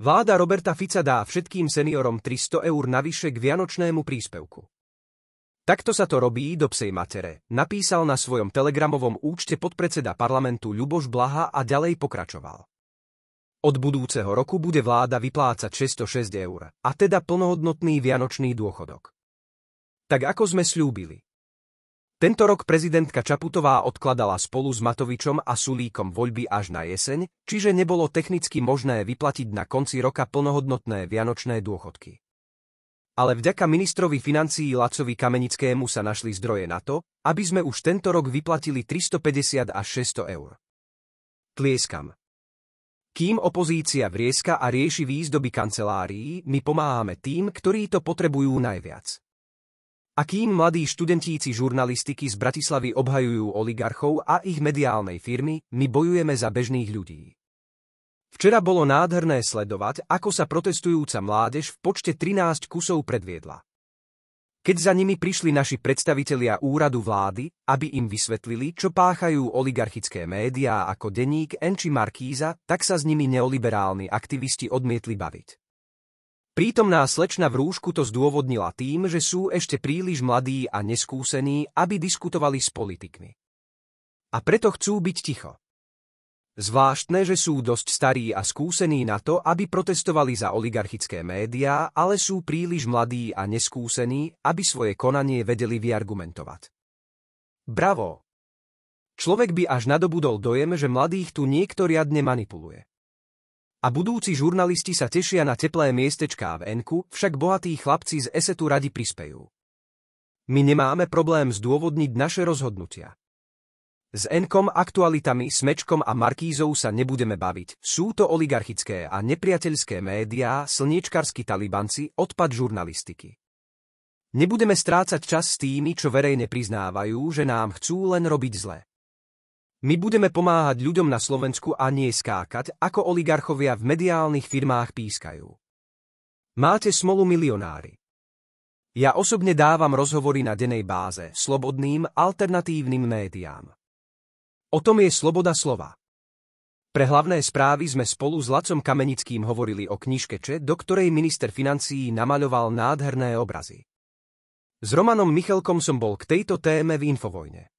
Vláda Roberta Fica dá všetkým seniorom 300 eur navyše k vianočnému príspevku. Takto sa to robí do psej matere, napísal na svojom telegramovom účte podpredseda parlamentu Ľuboš Blaha a ďalej pokračoval. Od budúceho roku bude vláda vyplácať 606 eur, a teda plnohodnotný vianočný dôchodok. Tak ako sme sľúbili. Tento rok prezidentka Čaputová odkladala spolu s Matovičom a Sulíkom voľby až na jeseň, čiže nebolo technicky možné vyplatiť na konci roka plnohodnotné vianočné dôchodky. Ale vďaka ministrovi financií Lacovi Kamenickému sa našli zdroje na to, aby sme už tento rok vyplatili 350 až 600 eur. Tlieskam. Kým opozícia vrieska a rieši výzdoby kancelárií, my pomáhame tým, ktorí to potrebujú najviac. A kým mladí študentíci žurnalistiky z Bratislavy obhajujú oligarchov a ich mediálnej firmy, my bojujeme za bežných ľudí. Včera bolo nádherné sledovať, ako sa protestujúca mládež v počte 13 kusov predviedla. Keď za nimi prišli naši predstavitelia úradu vlády, aby im vysvetlili, čo páchajú oligarchické médiá ako denník N či Markíza, tak sa s nimi neoliberálni aktivisti odmietli baviť. Prítomná slečna v rúšku to zdôvodnila tým, že sú ešte príliš mladí a neskúsení, aby diskutovali s politikmi. A preto chcú byť ticho. Zvláštne, že sú dosť starí a skúsení na to, aby protestovali za oligarchické médiá, ale sú príliš mladí a neskúsení, aby svoje konanie vedeli vyargumentovať. Bravo! Človek by až nadobudol dojem, že mladých tu niekto riadne manipuluje. A budúci žurnalisti sa tešia na teplé miestečká v N-ku, však bohatí chlapci z ESETu radi prispejú. My nemáme problém zdôvodniť naše rozhodnutia. S N-kom, Aktualitami, Smečkom a Markízou sa nebudeme baviť. Sú to oligarchické a nepriateľské médiá, slniečkarskí talibanci, odpad žurnalistiky. Nebudeme strácať čas s tými, čo verejne priznávajú, že nám chcú len robiť zle. My budeme pomáhať ľuďom na Slovensku a nie skákať, ako oligarchovia v mediálnych firmách pískajú. Máte smolu milionári. Ja osobne dávam rozhovory na dennej báze slobodným, alternatívnym médiám. O tom je sloboda slova. Pre hlavné správy sme spolu s Lacom Kamenickým hovorili o knižke, do ktorej minister financií namaľoval nádherné obrazy. S Romanom Michelkom som bol k tejto téme v Infovojne.